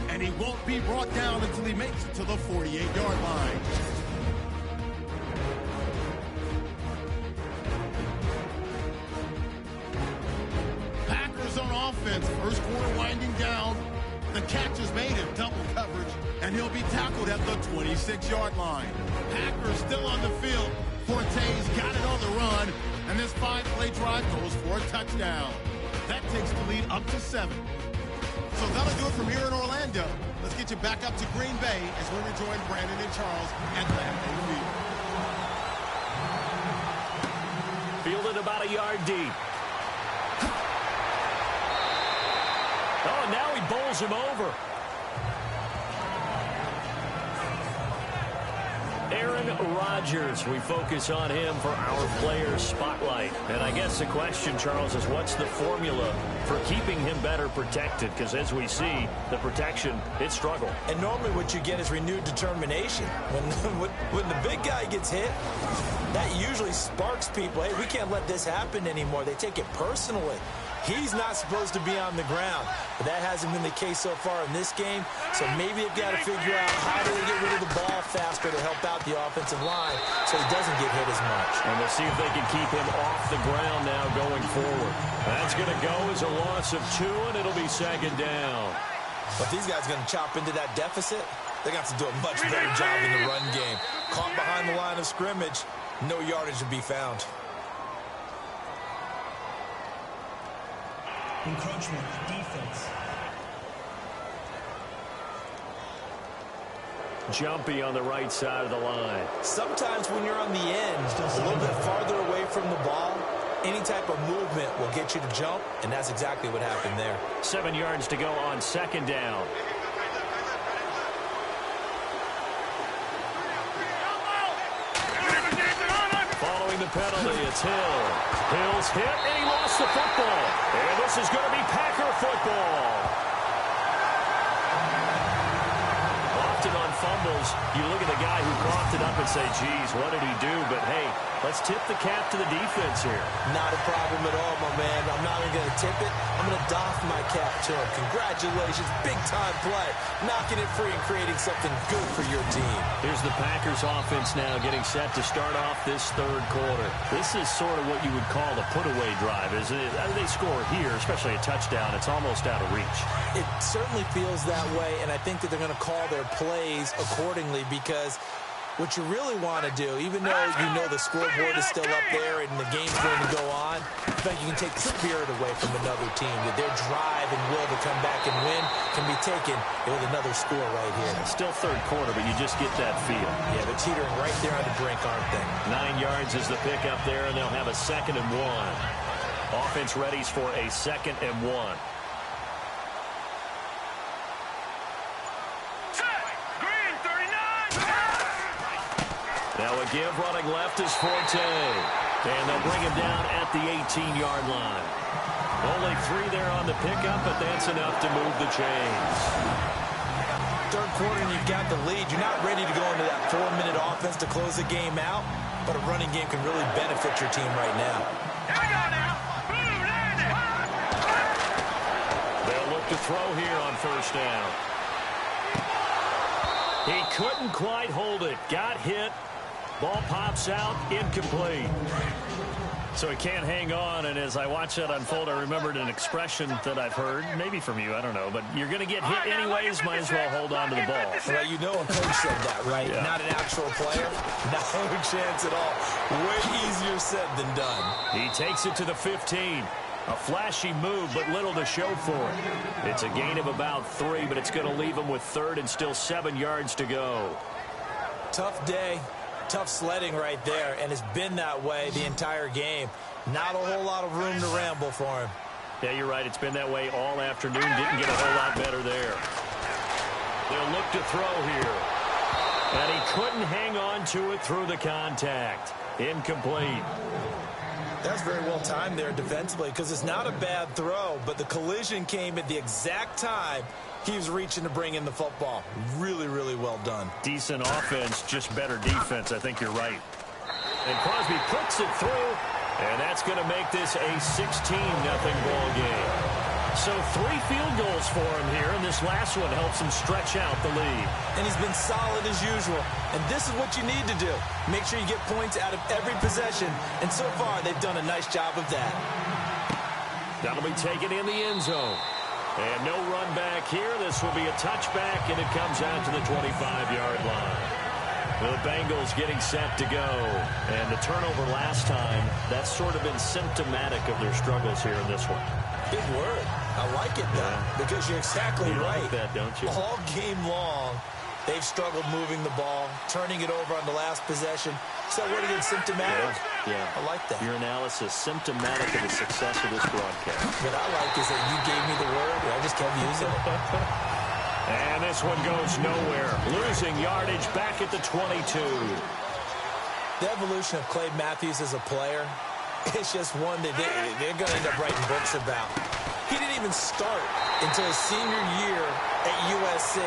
And he won't be brought down until he makes it to the 48-yard line. Packers on offense, first quarter winding down. The catch is made in double coverage, and he'll be tackled at the 26-yard line. Packers still on the field. Forte's got it on the run, and this 5-play drive goes for a touchdown. That takes the lead up to 7. So that'll do it from here in Orlando. Let's get you back up to Green Bay as we rejoin Brandon and Charles at Lambeau Field. Fielded about a yard deep. Oh, and now he bowls him over. Aaron Rodgers. We focus on him for our Players Spotlight. And I guess the question, Charles, is what's the formula for keeping him better protected? Because as we see, the protection, it struggled. And normally what you get is renewed determination. When the big guy gets hit, that usually sparks people. Hey, we can't let this happen anymore. They take it personally. He's not supposed to be on the ground, but that hasn't been the case so far in this game. So maybe they've got to figure out how do they get rid of the ball faster to help out the offensive line so he doesn't get hit as much. And we'll see if they can keep him off the ground now going forward. That's going to go as a loss of 2, and it'll be second down. But these guys going to chop into that deficit? They're going to have to do a much better job in the run game. Caught behind the line of scrimmage, no yardage to be found. Encroachment, defense. Jumpy on the right side of the line. Sometimes when you're on the end, a little bit farther away from the ball, any type of movement will get you to jump, and that's exactly what happened there. 7 yards to go on second down. Following the penalty, it's Hill. Hill's hit, and he lost the football. And this is going to be Packer football. Often on fumbles, you look at the guy who coughed it up and say, geez, what did he do? But, hey, let's tip the cap to the defense here. Not a problem at all, my man. I'm not even going to tip it. I'm going to doff my cap to him. Congratulations. Big-time play. Knocking it free and creating something good for your team. Here's the Packers offense now getting set to start off this third quarter. This is sort of what you would call a put-away drive, isn't it? They score here, especially a touchdown. It's almost out of reach. It certainly feels that way, and I think that they're going to call their plays accordingly because what you really want to do, even though you know the scoreboard is still up there and the game's going to go on, I think you can take the spirit away from another team. That their drive and will to come back and win can be taken with another score right here. Still third quarter, but you just get that feel. Yeah, they're teetering right there on the brink, aren't they? 9 yards is the pick up there, and they'll have a 2nd and 1. Offense readies for a 2nd and 1. Now a give running left is Forte. And they'll bring him down at the 18-yard line. Only 3 there on the pickup, but that's enough to move the chains. Third quarter and you've got the lead. You're not ready to go into that 4-minute offense to close the game out, but a running game can really benefit your team right now. Here we go now. Boom, land it. They'll look to throw here on first down. He couldn't quite hold it. Got hit. Ball pops out, incomplete. So he can't hang on, and as I watch that unfold, I remembered an expression that I've heard, maybe from you, I don't know, but you're going to get hit anyways, might as well hold on to the ball. Well, you know a coach said that, right? Yeah. Not an actual player. No chance at all. Way easier said than done. He takes it to the 15. A flashy move, but little to show for it. It's a gain of about 3, but it's going to leave him with 3rd and still 7 yards to go. Tough day. Tough sledding right there, and it's been that way the entire game. Not a whole lot of room to ramble for him. Yeah, you're right. It's been that way all afternoon. Didn't get a whole lot better there. They'll look to throw here. And he couldn't hang on to it through the contact. Incomplete. That's very well timed there defensively because it's not a bad throw, but the collision came at the exact time he was reaching to bring in the football. Really, really well done. Decent offense, just better defense. I think you're right. And Crosby puts it through, and that's going to make this a 16-0 ball game. So 3 field goals for him here, and this last one helps him stretch out the lead. And he's been solid as usual. And this is what you need to do. Make sure you get points out of every possession. And so far, they've done a nice job of that. That'll be taken in the end zone. And no run back here. This will be a touchback, and it comes out to the 25-yard line. The Bengals getting set to go. And the turnover last time, that's sort of been symptomatic of their struggles here in this one. Big word. I like it, though, because you're exactly right. You like that, don't you? All game long, they've struggled moving the ball, turning it over on the last possession. So what again, symptomatic? Yeah. I like that. Your analysis, symptomatic of the success of this broadcast. What I like is that you gave me the word, and I just kept using it. And this one goes nowhere. Losing yardage back at the 22. The evolution of Clay Matthews as a player, it's just one that they're going to end up writing books about. He didn't even start until his senior year at USC.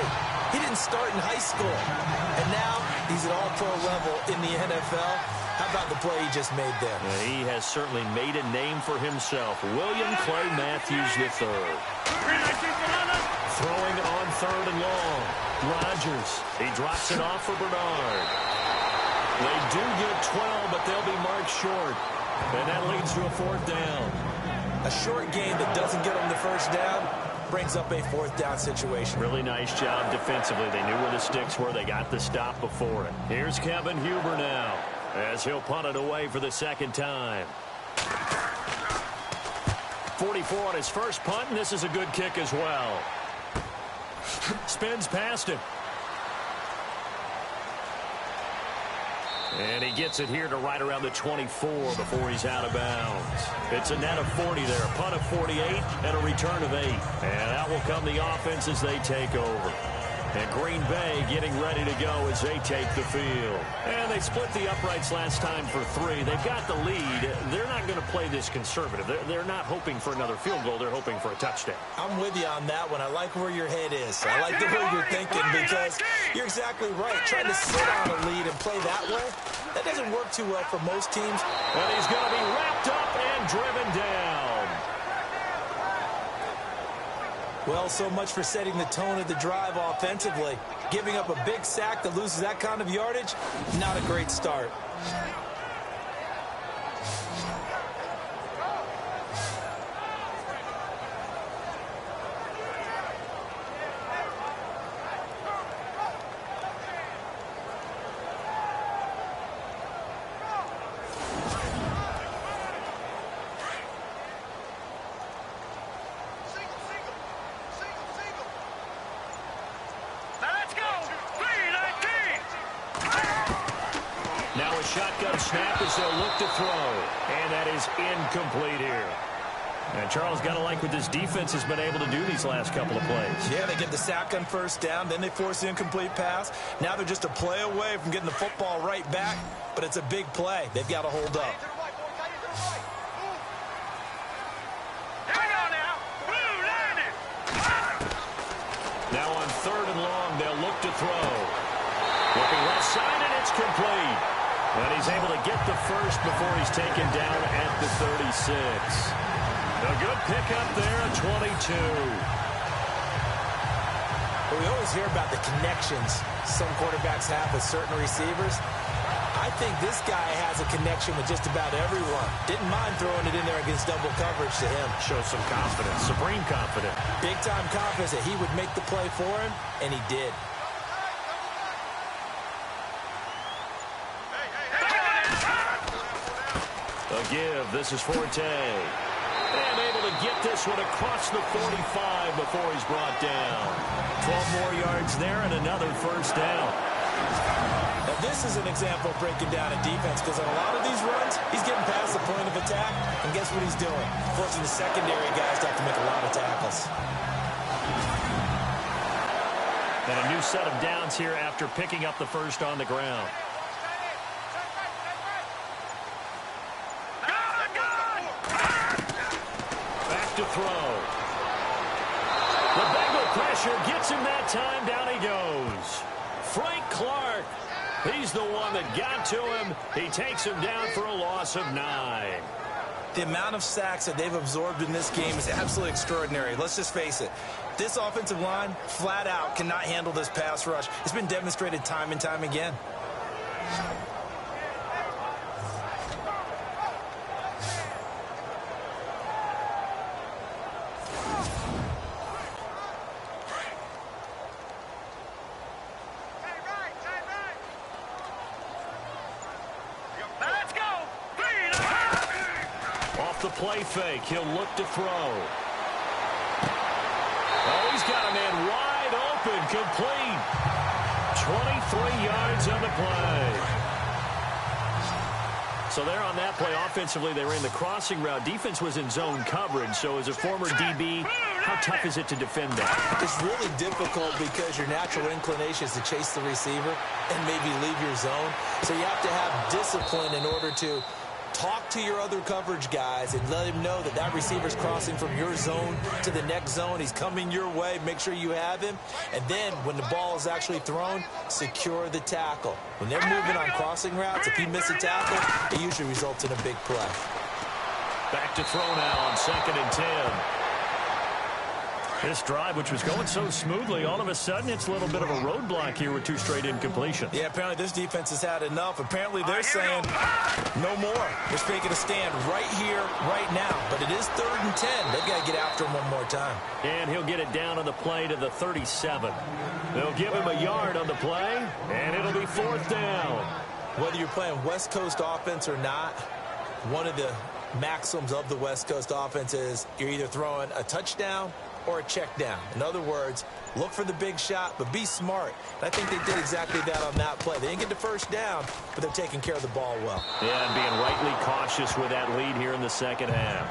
He didn't start in high school. And now he's at all-pro level in the NFL. How about the play he just made there? Yeah, he has certainly made a name for himself. William Clay Matthews III. Throwing on 3rd and long. Rodgers. He drops it off for Bernard. They do get 12, but they'll be marked short. And that leads to a 4th down. A short game that doesn't get them the first down brings up a 4th down situation. Really nice job defensively. They knew where the sticks were. They got the stop before it. Here's Kevin Huber now as he'll punt it away for the 2nd time. 44 on his first punt, and this is a good kick as well. Spins past him. And he gets it here to right around the 24 before he's out of bounds. It's a net of 40 there, a punt of 48 and a return of 8. And out will come the offense as they take over. And Green Bay getting ready to go as they take the field. And they split the uprights last time for 3. They've got the lead. They're not going to play this conservative. They're not hoping for another field goal. They're hoping for a touchdown. I'm with you on that one. I like where your head is. I like the way you're thinking because you're exactly right. Trying to sit on a lead and play that way, that doesn't work too well for most teams. And he's going to be wrapped up and driven down. Well, so much for setting the tone of the drive offensively. Giving up a big sack that loses that kind of yardage, not a great start. Shotgun snap as they'll look to throw. And that is incomplete here. And Charles, got to like what this defense has been able to do these last couple of plays. Yeah, they get the sack on 1st down, then they force the incomplete pass. Now they're just a play away from getting the football right back, but it's a big play. They've got to hold up. Now on 3rd and long, they'll look to throw. Looking left side, and it's complete. And he's able to get the first before he's taken down at the 36. A good pickup there at 22. We always hear about the connections some quarterbacks have with certain receivers. I think this guy has a connection with just about everyone. Didn't mind throwing it in there against double coverage to him. Shows some confidence, supreme confidence. Big-time confidence that he would make the play for him, and he did. A give. This is Forte. And able to get this one across the 45 before he's brought down. 12 more yards there and another 1st down. Now this is an example of breaking down a defense because on a lot of these runs, he's getting past the point of attack. And guess what he's doing? Forcing the secondary guys to have to make a lot of tackles. And a new set of downs here after picking up the first on the ground. To throw. The Bengal pressure gets him that time. Down he goes. Frank Clark. He's the one that got to him. He takes him down for a loss of 9. The amount of sacks that they've absorbed in this game is absolutely extraordinary. Let's just face it. This offensive line, flat out, cannot handle this pass rush. It's been demonstrated time and time again. The play fake. He'll look to throw. Oh, he's got a man wide open. Complete. 23 yards on the play. So there on that play, offensively, they ran the crossing route. Defense was in zone coverage. So as a former DB, How tough is it to defend that? It's really difficult because your natural inclination is to chase the receiver and maybe leave your zone. So you have to have discipline in order to talk to your other coverage guys and let him know that that receiver's crossing from your zone to the next zone. He's coming your way. Make sure you have him. And then when the ball is actually thrown, secure the tackle. When they're moving on crossing routes, if you miss a tackle, it usually results in a big play. Back to throw now on 2nd and 10. This drive, which was going so smoothly, all of a sudden it's a little bit of a roadblock here with 2 straight incompletions. Yeah, apparently this defense has had enough. Apparently they're saying no more. They're making a stand right here, right now. But it is 3rd and 10. They've got to get after him one more time. And he'll get it down on the play to the 37. They'll give him a yard on the play, and it'll be 4th down. Whether you're playing West Coast offense or not, one of the maxims of the West Coast offense is you're either throwing a touchdown or a check down. In other words, look for the big shot, but be smart. And I think they did exactly that on that play. They didn't get the first down, but they're taking care of the ball well. Yeah, and being rightly cautious with that lead here in the second half.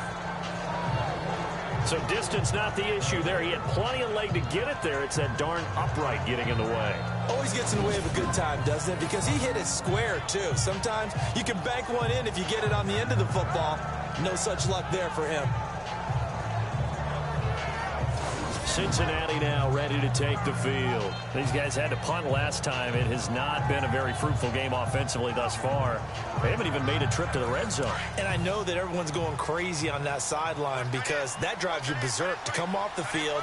So distance not the issue there. He had plenty of leg to get it there. It's that darn upright getting in the way. Always gets in the way of a good time, doesn't it? Because he hit it square, too. Sometimes you can bank one in if you get it on the end of the football. No such luck there for him. Cincinnati now ready to take the field. These guys had to punt last time. It has not been a very fruitful game offensively thus far. They haven't even made a trip to the red zone. And I know that everyone's going crazy on that sideline because that drives you berserk to come off the field,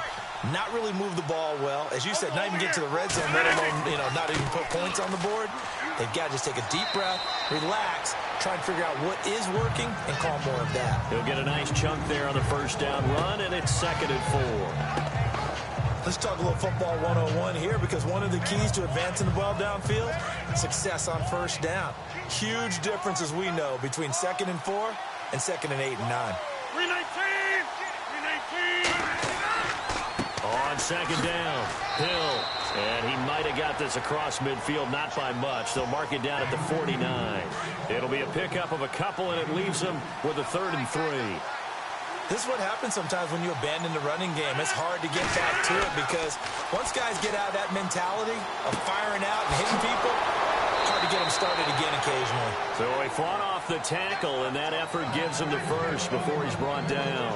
not really move the ball well. As you said, not even get to the red zone, let alone, not even put points on the board. They've got to just take a deep breath, relax, try and figure out what is working, and call more of that. He'll get a nice chunk there on the first down run, and it's 2nd and 4. Let's talk a little football 101 here because one of the keys to advancing the ball downfield, success on first down. Huge difference, as we know, between 2nd and 4 and 2nd and 8 and 9. 319! On 2nd down, Hill. And he might have got this across midfield, not by much. They'll mark it down at the 49. It'll be a pickup of a couple, and it leaves them with a 3rd and 3. This is what happens sometimes when you abandon the running game. It's hard to get back to it because once guys get out of that mentality of firing out and hitting people, hard to get them started again occasionally. So he fought off the tackle, and that effort gives him the first before he's brought down.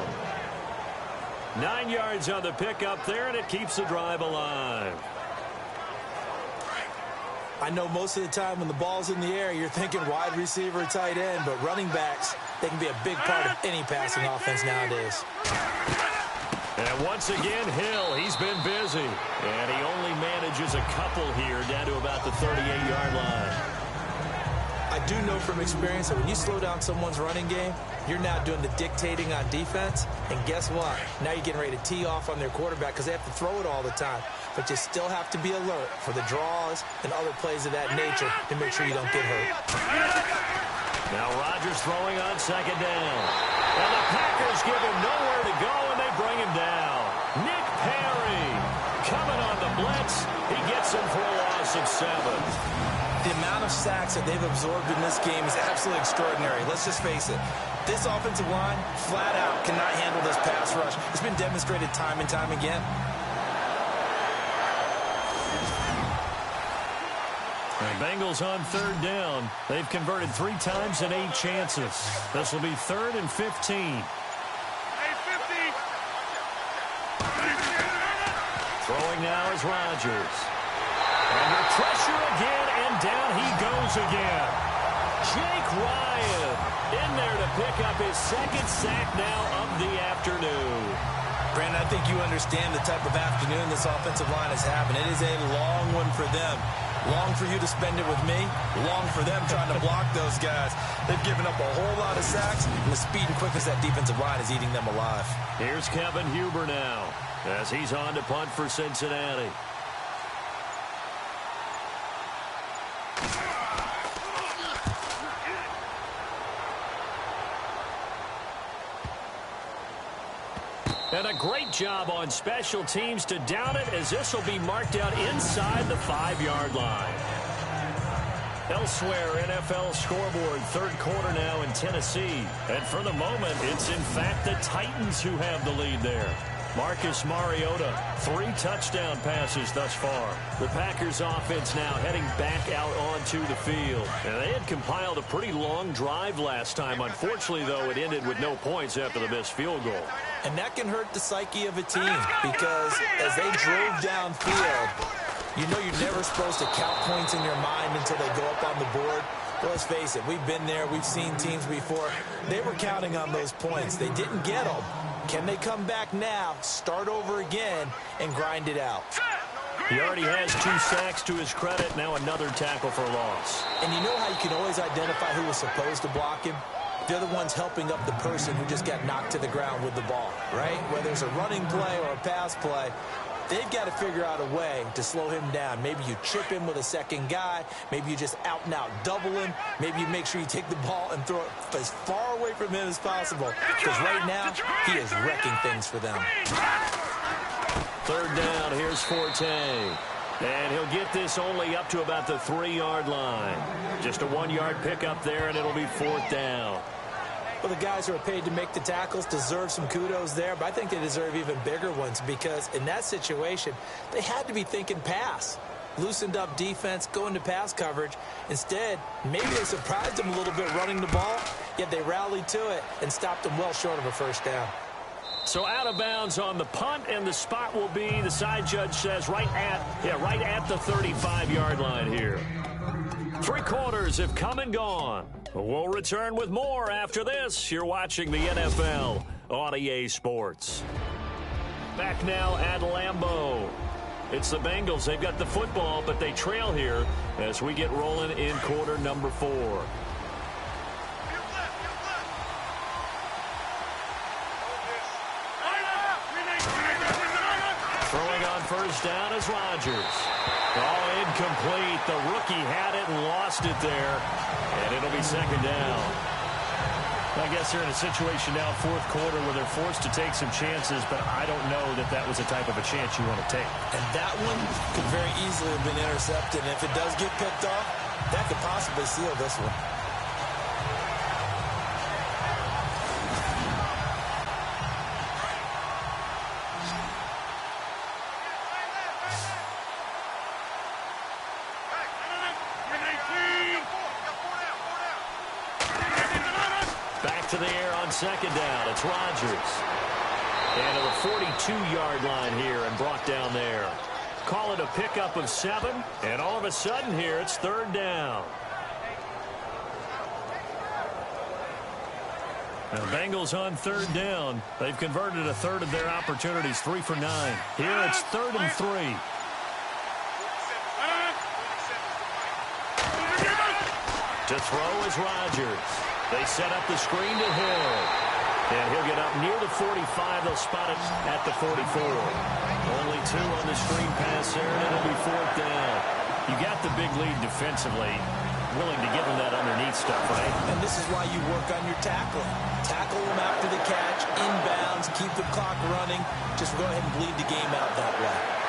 9 yards on the pickup there, and it keeps the drive alive. I know most of the time when the ball's in the air, you're thinking wide receiver, tight end, but running backs, they can be a big part of any passing offense nowadays. And once again, Hill, he's been busy. And he only manages a couple here down to about the 38-yard line. I do know from experience that when you slow down someone's running game, you're now doing the dictating on defense. And guess what? Now you're getting ready to tee off on their quarterback because they have to throw it all the time. But you still have to be alert for the draws and other plays of that nature to make sure you don't get hurt. Now Rodgers throwing on 2nd down. And the Packers give him nowhere to go, and they bring him down. Nick Perry coming on the blitz. He gets him for a loss of 7. The amount of sacks that they've absorbed in this game is absolutely extraordinary. Let's just face it. This offensive line, flat out, cannot handle this pass rush. It's been demonstrated time and time again. The Bengals on 3rd down. They've converted 3 times in 8 chances. This will be 3rd and 15. Throwing now is Rodgers. Under pressure again, and down he goes again. Jake Ryan in there to pick up his 2nd sack now of the afternoon. Brandon, I think you understand the type of afternoon this offensive line is having. It is a long one for them. Long for you to spend it with me. Long for them trying to block those guys. They've given up a whole lot of sacks, and the speed and quickness of that defensive line is eating them alive. Here's Kevin Huber now as he's on to punt for Cincinnati. And a great job on special teams to down it, as this will be marked out inside the 5-yard line. Elsewhere, NFL scoreboard, 3rd quarter now in Tennessee. And for the moment, it's in fact the Titans who have the lead there. Marcus Mariota, 3 touchdown passes thus far. The Packers offense now heading back out onto the field. And they had compiled a pretty long drive last time. Unfortunately, though, it ended with no points after the missed field goal. And that can hurt the psyche of a team because as they drove downfield, you know you're never supposed to count points in your mind until they go up on the board. Well, let's face it, we've been there. We've seen teams before. They were counting on those points. They didn't get them. Can they come back now, start over again, and grind it out? He already has 2 sacks to his credit. Now another tackle for loss. And you know how you can always identify who was supposed to block him? They're the ones helping up the person who just got knocked to the ground with the ball, right? Whether it's a running play or a pass play, they've got to figure out a way to slow him down. Maybe you chip him with a second guy. Maybe you just out-and-out double him. Maybe you make sure you take the ball and throw it as far away from him as possible. Because right now, he is wrecking things for them. 3rd down, here's Forte. And he'll get this only up to about the 3-yard line. Just a 1-yard pickup there, and it'll be 4th down. Well, the guys who are paid to make the tackles deserve some kudos there, but I think they deserve even bigger ones because in that situation, they had to be thinking pass. Loosened up defense, going to pass coverage. Instead, maybe they surprised them a little bit running the ball, yet they rallied to it and stopped them well short of a 1st down. So out of bounds on the punt, and the spot will be, the side judge says, right at the 35-yard line here. 3 quarters have come and gone. We'll return with more after this. You're watching the NFL on EA Sports. Back now at Lambeau. It's the Bengals. They've got the football, but they trail here as we get rolling in quarter number 4. Throwing on 1st down is Rodgers. Ball incomplete. The rookie had it and lost it there. And it'll be 2nd down. I guess they're in a situation now, 4th quarter, where they're forced to take some chances, but I don't know that that was the type of a chance you want to take. And that one could very easily have been intercepted. And if it does get picked off, that could possibly seal this one. To the air on 2nd down. It's Rodgers. And to the 42-yard line here and brought down there. Call it a pickup of 7. And all of a sudden here, it's 3rd down. And the Bengals on 3rd down. They've converted a 1/3 of their opportunities, 3 for 9. Here it's 3rd and 3. To throw is Rodgers. They set up the screen to Hill. And he'll get up near the 45. They'll spot it at the 44. Only 2 on the screen pass there, and it'll be 4th down. You got the big lead defensively, willing to give them that underneath stuff, right? And this is why you work on your tackling. Tackle them after the catch, inbounds, keep the clock running. Just go ahead and bleed the game out that way.